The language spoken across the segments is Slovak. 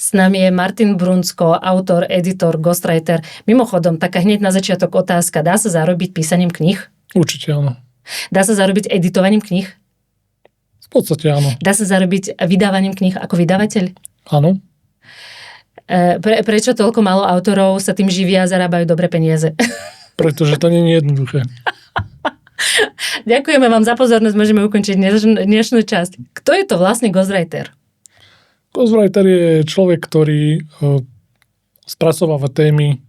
S nami je Martin Brunsko, autor, editor, ghostwriter. Mimochodom, taká hneď na začiatok otázka. Dá sa zarobiť písaním kníh? Určite áno. Dá sa zarobiť editovaním kníh? V podstate áno. Dá sa zarobiť vydávaním kníh ako vydavateľ? Áno. Prečo toľko málo autorov sa tým živia a zarábajú dobré peniaze? Pretože to nie je jednoduché. Ďakujeme vám za pozornosť, môžeme ukončiť dnešnú časť. Kto je to vlastne ghostwriter? Ghostwriter je človek, ktorý spracováva témy.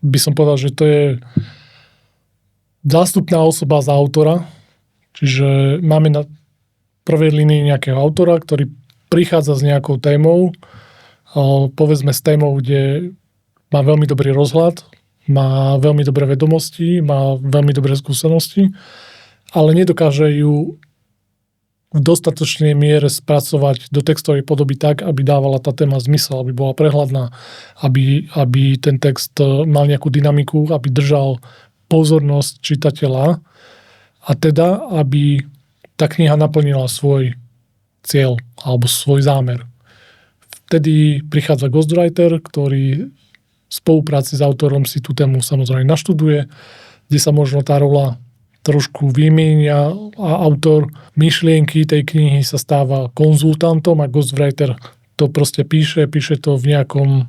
By som povedal, že to je zástupná osoba za autora. Čiže máme na prvej línii nejakého autora, ktorý prichádza s nejakou témou. Povedzme s témou, kde má veľmi dobrý rozhľad, má veľmi dobré vedomosti, má veľmi dobré skúsenosti, ale nedokáže ju v dostatočnej miere spracovať do textovej podoby tak, aby dávala tá téma zmysel, aby bola prehľadná, aby ten text mal nejakú dynamiku, aby držal pozornosť čitateľa a teda, aby tá kniha naplnila svoj cieľ alebo svoj zámer. Vtedy prichádza ghostwriter, ktorý v spolupráci s autorom si tú tému samozrejme naštuduje, kde sa možno tá rola trošku vymieňa a autor myšlienky tej knihy sa stáva konzultantom a ghostwriter to proste píše to v nejakom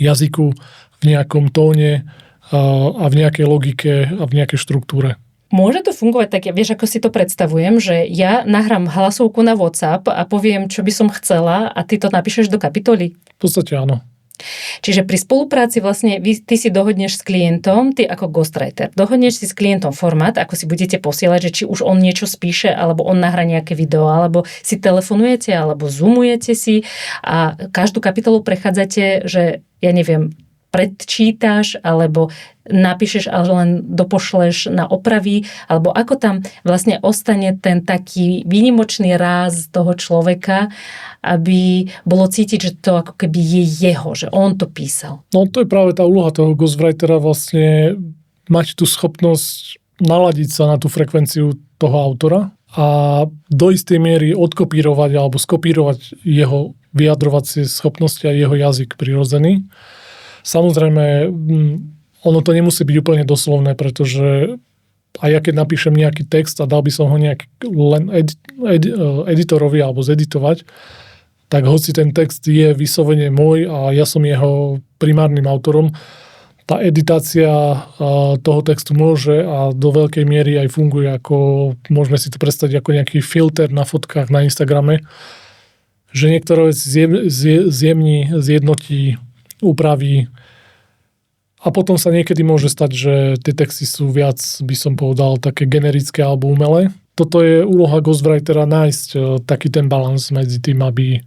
jazyku, v nejakom tóne a v nejakej logike a v nejakej štruktúre. Môže to fungovať tak, vieš, ako si to predstavujem, že ja nahrám hlasovku na WhatsApp a poviem, čo by som chcela a ty to napíšeš do kapitoly? V podstate áno. Čiže pri spolupráci vlastne ty si dohodneš s klientom, ty ako ghostwriter, dohodneš si s klientom formát, ako si budete posielať, že či už on niečo spíše, alebo on nahrá nejaké video, alebo si telefonujete, alebo zoomujete si a každú kapitolu prechádzate, že ja neviem, predčítaš, alebo napíšeš, ale len dopošleš na opravy, alebo ako tam vlastne ostane ten taký výnimočný ráz toho človeka, aby bolo cítiť, že to ako keby je jeho, že on to písal. No to je práve tá úloha toho ghostwritera vlastne mať tú schopnosť naladiť sa na tú frekvenciu toho autora a do istej miery odkopírovať alebo skopírovať jeho vyjadrovacie schopnosti a jeho jazyk prirodzený. Samozrejme, ono to nemusí byť úplne doslovné, pretože aj ja keď napíšem nejaký text a dal by som ho len editorovi alebo zeditovať, tak hoci ten text je vyslovene môj a ja som jeho primárnym autorom, tá editácia toho textu môže a do veľkej miery aj funguje ako, môžeme si to predstaviť ako nejaký filter na fotkách na Instagrame, že niektoré veci zjemní, zjednotí, upraví a potom sa niekedy môže stať, že tie texty sú viac, by som povedal, také generické alebo umelé. Toto je úloha ghostwritera nájsť taký ten balans medzi tým, aby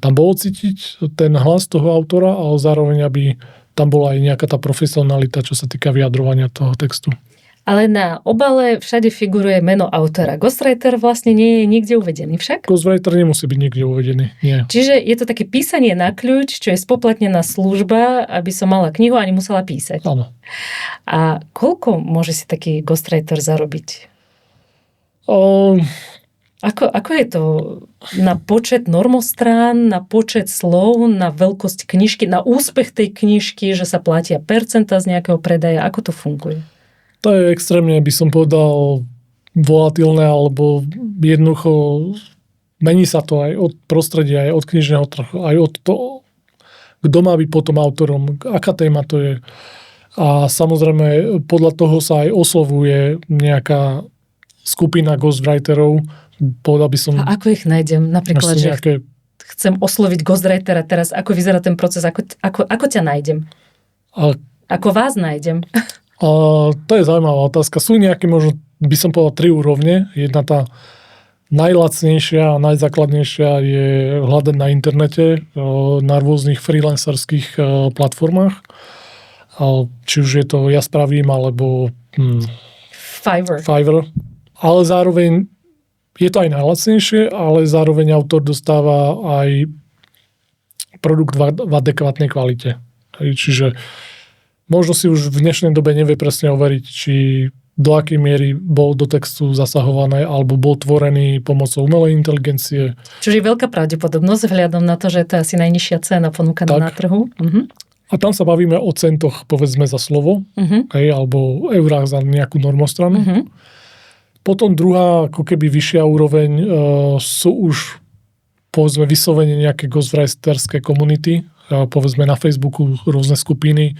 tam bolo cítiť ten hlas toho autora, ale zároveň, aby tam bola aj nejaká tá profesionalita, čo sa týka vyjadrovania toho textu. Ale na obale všade figuruje meno autora. Ghostwriter vlastne nie je nikde uvedený však? Ghostwriter nemusí byť nikde uvedený, nie. Čiže je to také písanie na kľúč, čo je spoplatnená služba, aby som mala knihu a nemusela písať. Áno. A koľko môže si taký ghostwriter zarobiť? Ako je to na počet normostrán, na počet slov, na veľkosť knižky, na úspech tej knižky, že sa platia percenta z nejakého predaja? Ako to funguje? To je extrémne, by som povedal, volatilné, alebo jednoducho mení sa to aj od prostredia, aj od knižného trhu, aj od toho, kto má byť potom autorom, aká téma to je. A samozrejme, podľa toho sa aj oslovuje nejaká skupina ghostwriterov. Povedal by som... A ako ich nájdem? Napríklad, že chcem osloviť ghostwritera teraz, ako vyzerá ten proces, ako ťa nájdem? Ako vás nájdem? To je zaujímavá otázka. Sú nejaké, možno by som povedal, 3 úrovne. Jedna tá najlacnejšia a najzákladnejšia je hľadať na internete, na rôznych freelancerských platformách. Či už je to Ja spravím, alebo Fiverr. Ale zároveň je to aj najlacnejšie, ale zároveň autor dostáva aj produkt v adekvátnej kvalite. Čiže možno si už v dnešnej dobe nevie presne overiť, či do akej miery bol do textu zasahované alebo bol tvorený pomocou umelej inteligencie. Čiže je veľká pravdepodobnosť vzhľadom na to, že to je asi najnižšia cena ponúkaná na trhu. A tam sa bavíme o centoch, povedzme, za slovo, alebo eurách za nejakú normostranu. Potom druhá, ako keby vyššia úroveň, sú už, povedzme, vyslovene nejaké ghostwriterské komunity, povedzme na Facebooku rôzne skupiny,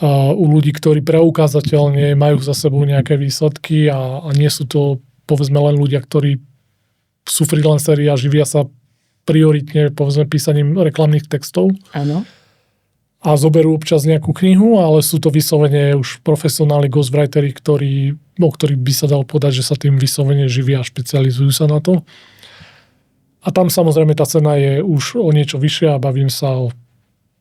u ľudí, ktorí preukázateľne majú za sebou nejaké výsledky a nie sú to, povedzme, len ľudia, ktorí sú freelanceri a živia sa prioritne, povedzme, písaním reklamných textov. Áno. A zoberú občas nejakú knihu, ale sú to vyslovene už profesionálni ghostwriteri, o ktorých by sa dalo povedať, že sa tým vyslovene živia a špecializujú sa na to. A tam samozrejme tá cena je už o niečo vyššia a bavím sa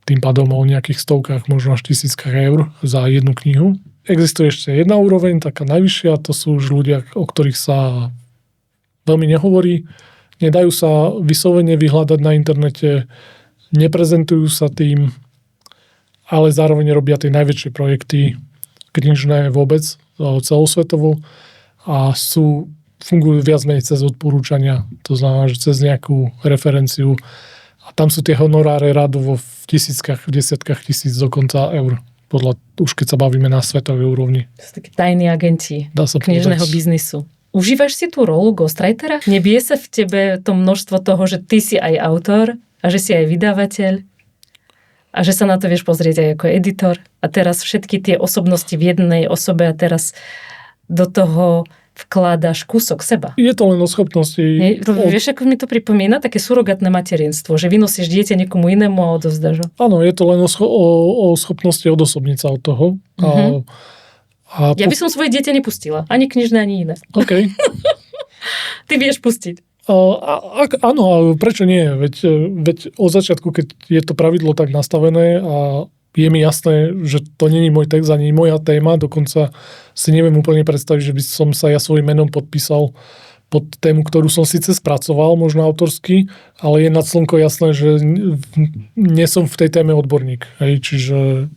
tým pádom o nejakých stovkách, možno až tisíckach eur za jednu knihu. Existuje ešte jedna úroveň, taká najvyššia, to sú už ľudia, o ktorých sa veľmi nehovorí. Nedajú sa vyslovene vyhľadať na internete, neprezentujú sa tým, ale zároveň robia tie najväčšie projekty knižné vôbec, celosvetovo a fungujú viac menej cez odporúčania, to znamená, že cez nejakú referenciu. A tam sú tie honoráre rádovo v tisíckach, v desiatkách tisíc dokonca eur. Už keď sa bavíme na svetovej úrovni. To sú takí tajní agenti knižného biznisu. Užívaš si tú rolu ghostwritera? Nebije sa v tebe to množstvo toho, že ty si aj autor a že si aj vydavateľ a že sa na to vieš pozrieť aj ako editor a teraz všetky tie osobnosti v jednej osobe a teraz do toho vkládaš kúsok seba. Je to len o schopnosti. Vieš, ako mi to pripomína? Také surogátne materinstvo, že vynosíš dieťa niekomu inému a odovzdáš ho. Áno, je to len o schopnosti odosobniť sa od toho. Ja by som svoje dieťa nepustila. Ani knižné, ani iné. OK. Ty vieš pustiť. Áno, ale prečo nie? Veď od začiatku, keď je to pravidlo tak nastavené a je mi jasné, že to nie je môj text ani moja téma, dokonca si neviem úplne predstaviť, že by som sa ja svojím menom podpísal pod tému, ktorú som síce spracoval, možno autorsky, ale je nad slnko jasné, že nie som v tej téme odborník. Čiže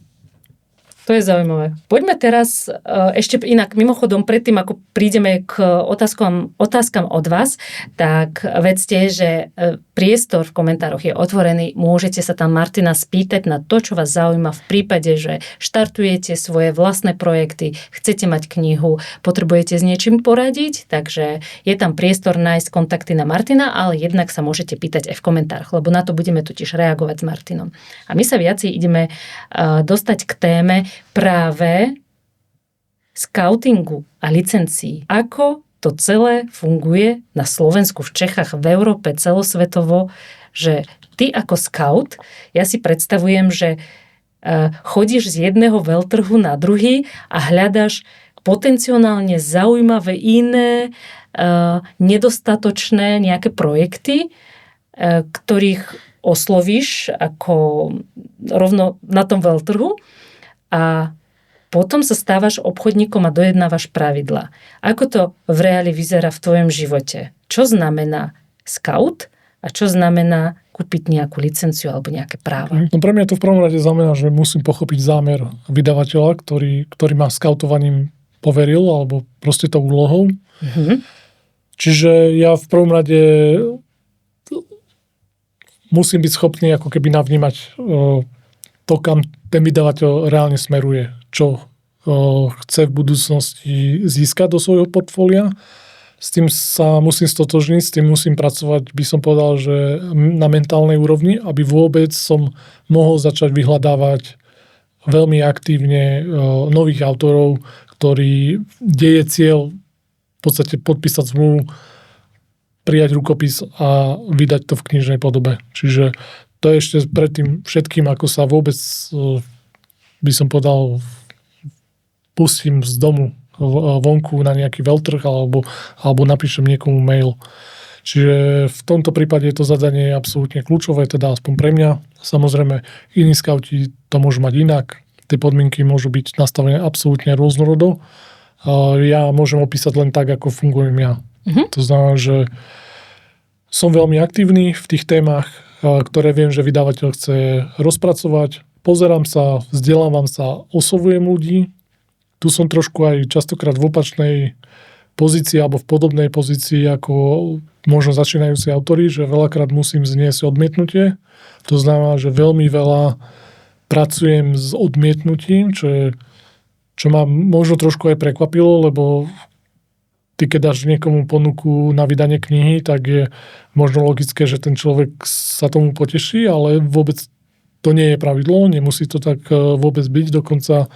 To je zaujímavé. Poďme teraz ešte inak, mimochodom, predtým, ako prídeme k otázkam od vás, tak vedzte, že priestor v komentároch je otvorený. Môžete sa tam Martina spýtať na to, čo vás zaujíma v prípade, že štartujete svoje vlastné projekty, chcete mať knihu, potrebujete s niečím poradiť, takže je tam priestor nájsť kontakty na Martina, ale jednak sa môžete pýtať aj v komentároch, lebo na to budeme totiž reagovať s Martinom. A my sa viacej ideme dostať k téme práve skautingu a licencií. Ako to celé funguje na Slovensku, v Čechách, v Európe, celosvetovo, že ty ako skaut, ja si predstavujem, že chodíš z jedného veľtrhu na druhý a hľadaš potenciálne zaujímavé iné, nedostatočné nejaké projekty, ktorých oslovíš ako rovno na tom veľtrhu a potom sa stávaš obchodníkom a dojednávaš pravidlá. Ako to v reáli vyzerá v tvojom živote? Čo znamená scout a čo znamená kúpiť nejakú licenciu alebo nejaké práva? No pre mňa to v prvom rade znamená, že musím pochopiť zámer vydavateľa, ktorý ma skautovaním poveril alebo proste tou úlohou. Čiže ja v prvom rade musím byť schopný ako keby navnímať to, kam ten vydavateľ reálne smeruje, čo chce v budúcnosti získať do svojho portfólia. S tým sa musím stotožniť, s tým musím pracovať, by som povedal, že na mentálnej úrovni, aby vôbec som mohol začať vyhľadávať veľmi aktívne nových autorov, kde je cieľ v podstate podpísať zmluvu, prijať rukopis a vydať to v knižnej podobe. Čiže to je ešte predtým všetkým, ako sa vôbec, by som povedal, pustím z domu vonku na nejaký veľtrh alebo napíšem niekomu mail. Čiže v tomto prípade je to zadanie absolútne kľúčové, teda aspoň pre mňa. Samozrejme, iní skauti to môžu mať inak. Tie podmienky môžu byť nastavené absolútne rôznorodo. Ja môžem opísať len tak, ako fungujem ja. To znamená, že som veľmi aktívny v tých témach, ktoré viem, že vydavateľ chce rozpracovať. Pozerám sa, vzdelávam sa, oslovujem ľudí, tu som trošku aj častokrát v opačnej pozícii alebo v podobnej pozícii ako možno začínajúci autori, že veľakrát musím zniesť odmietnutie. To znamená, že veľmi veľa pracujem s odmietnutím, čo ma možno trošku aj prekvapilo, lebo ty keď dáš niekomu ponuku na vydanie knihy, tak je možno logické, že ten človek sa tomu poteší, ale vôbec to nie je pravidlo, nemusí to tak vôbec byť. Dokonca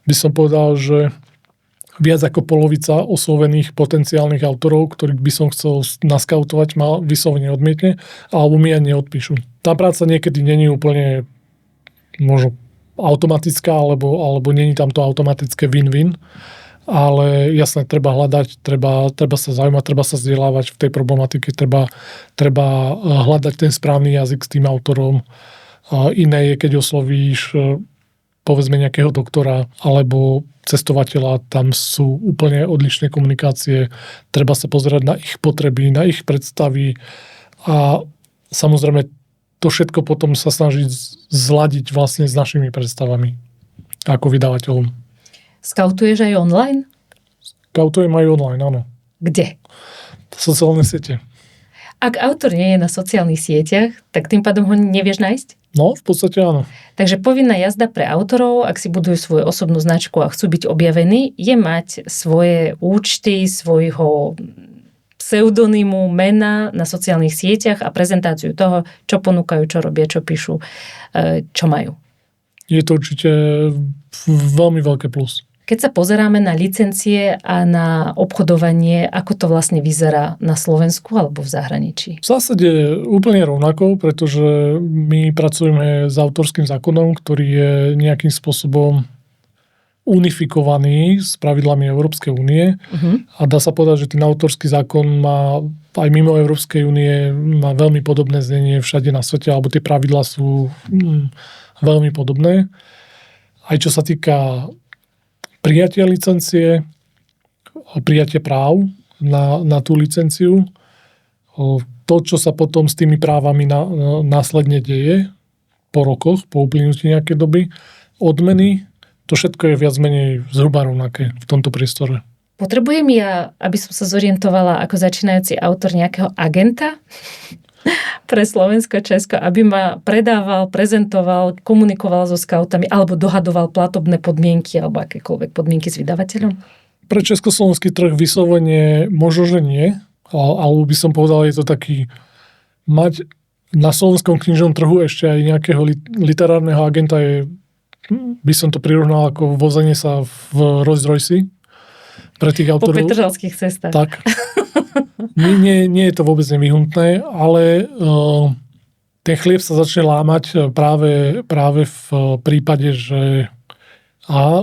by som povedal, že viac ako polovica oslovených potenciálnych autorov, ktorých by som chcel naskautovať, ma vyslovene odmietne, alebo mi aj neodpíšu. Tá práca niekedy není úplne možno automatická, alebo není tam to automatické win-win, ale jasné, treba hľadať, treba sa zaujímať, treba sa vzdelávať v tej problematike, treba hľadať ten správny jazyk s tým autorom. Iné je, keď oslovíš povedzme nejakého doktora alebo cestovateľa, tam sú úplne odlišné komunikácie, treba sa pozerať na ich potreby, na ich predstavy a samozrejme to všetko potom sa snažiť zladiť vlastne s našimi predstavami ako vydavateľom. Skautuješ aj online? Skautujem aj online, áno. Kde? Sociálne siete. Ak autor nie je na sociálnych sieťach, tak tým pádom ho nevieš nájsť? No, v podstate áno. Takže povinná jazda pre autorov, ak si budujú svoju osobnú značku a chcú byť objavení, je mať svoje účty, svojho pseudonymu, mena na sociálnych sieťach a prezentáciu toho, čo ponúkajú, čo robia, čo píšu, čo majú. Je to určite veľmi veľké plus. Keď sa pozeráme na licencie a na obchodovanie, ako to vlastne vyzerá na Slovensku alebo v zahraničí? V zásade úplne rovnako, pretože my pracujeme s autorským zákonom, ktorý je nejakým spôsobom unifikovaný s pravidlami Európskej únie. A dá sa povedať, že ten autorský zákon má aj mimo Európskej únie má veľmi podobné znenie všade na svete, alebo tie pravidlá sú veľmi podobné. Aj čo sa týka prijatia licencie, prijatie práv na tú licenciu, to, čo sa potom s tými právami následne deje po rokoch, po uplynutí nejakej doby, odmeny, to všetko je viac menej zhruba rovnaké v tomto priestore. Potrebujem ja, aby som sa zorientovala ako začínajúci autor nejakého agenta pre Slovensko, Česko, aby ma predával, prezentoval, komunikoval so skautami alebo dohadoval platobné podmienky alebo akékoľvek podmienky s vydavateľom? Pre československý trh vyslovene možno, že nie, alebo by som povedal, je to taký mať na slovenskom knižnom trhu ešte aj nejakého literárneho agenta je, by som to prirovnal ako vozenie sa v Rolls-Royce pre tých autorov. Po petržalských cestách. Tak. Nie je to vôbec nevyhnutné, ale ten chlieb sa začne lámať práve v prípade, že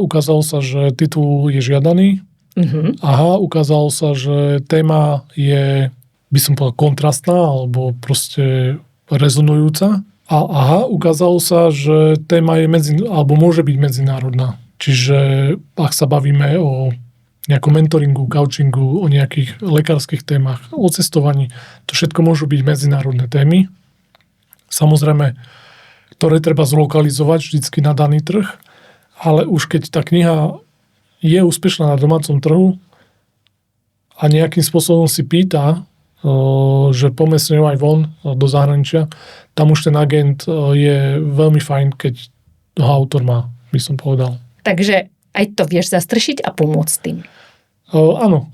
ukázalo sa, že titul je žiadaný. Ukázalo sa, že téma je, by som povedal, kontrastná alebo proste rezonujúca. Ukázalo sa, že téma je alebo môže byť medzinárodná. Čiže ak sa bavíme o nejakom mentoringu, coachingu, o nejakých lekárskych témach, o cestovaní. To všetko môžu byť medzinárodné témy. Samozrejme, ktoré treba zlokalizovať vždycky na daný trh, ale už keď tá kniha je úspešná na domácom trhu a nejakým spôsobom si pýta, že poďme s ňou aj von do zahraničia, tam už ten agent je veľmi fajn, keď ho autor má, by som povedal. Takže aj to vieš zastršiť a pomôcť tým. Áno.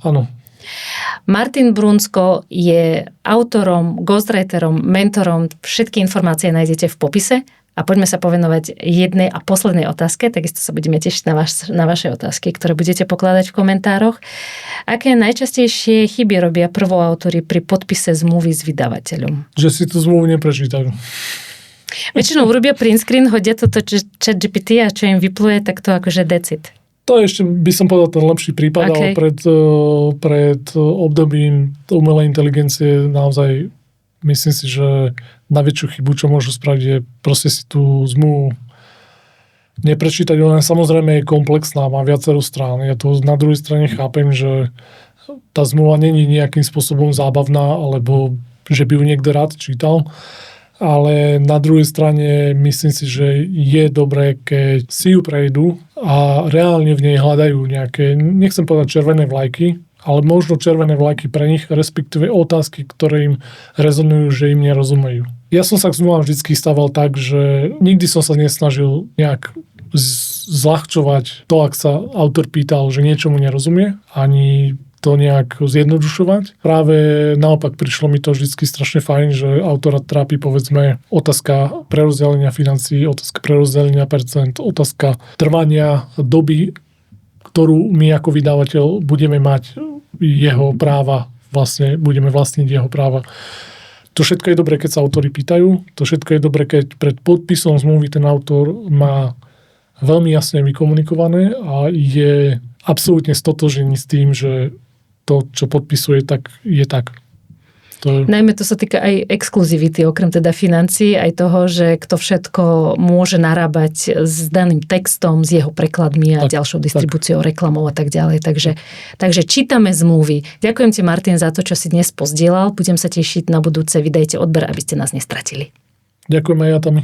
Martin Brunsko je autorom, ghostwriterom, mentorom. Všetky informácie nájdete v popise a poďme sa povenovať jednej a poslednej otázke. Takisto sa budeme tešiť na vaše otázky, ktoré budete pokladať v komentároch. Aké najčastejšie chyby robia prvoautori pri podpise zmluvy s vydavateľom? Že si tú zmluvu neprečítajú. Väčšinou urobia print screen, hodia toto ChatGPT a čo im vypluje, tak to akože decid. To ešte by som povedal ten lepší prípad, ale pred obdobím umelej inteligencie naozaj myslím si, že najväčšiu chybu, čo môžu spraviť, je proste si tú zmluvu neprečítať. Ona samozrejme je komplexná, má viacero strán. Ja to na druhej strane chápem, že tá zmluva není nejakým spôsobom zábavná, alebo že by ju niekto rád čítal. ale na druhej strane myslím si, že je dobré, keď si ju prejdú a reálne v nej hľadajú nejaké, nechcem povedať červené vlajky, ale možno červené vlajky pre nich, respektíve otázky, ktoré im rezonujú, že im nerozumejú. Ja som sa k zmluvám vždy stával tak, že nikdy som sa nesnažil nejak zľahčovať to, ak sa autor pýtal, že niečomu nerozumie, ani to nejak zjednodušovať. Práve naopak prišlo mi to vždy strašne fajn, že autora trápi povedzme otázka prerozdelenia financií, otázka prerozdelenia percent, otázka trvania doby, ktorú my ako vydavateľ budeme mať jeho práva, vlastne budeme vlastniť jeho práva. To všetko je dobré, keď sa autori pýtajú, to všetko je dobré, keď pred podpisom zmluvy ten autor má veľmi jasne vykomunikované a je absolútne stotožený s tým, že to, čo podpisuje, tak je tak. Najmä to sa týka aj exkluzivity, okrem teda financií, aj toho, že kto všetko môže narábať s daným textom, s jeho prekladmi a ďalšou distribúciou, reklamou a tak ďalej. Takže čítame zmluvy. Ďakujem ti, Martin, za to, čo si dnes pozdieľal. Budem sa tešiť na budúce. Vydajte odber, aby ste nás nestratili. Ďakujem aj ja, Tami.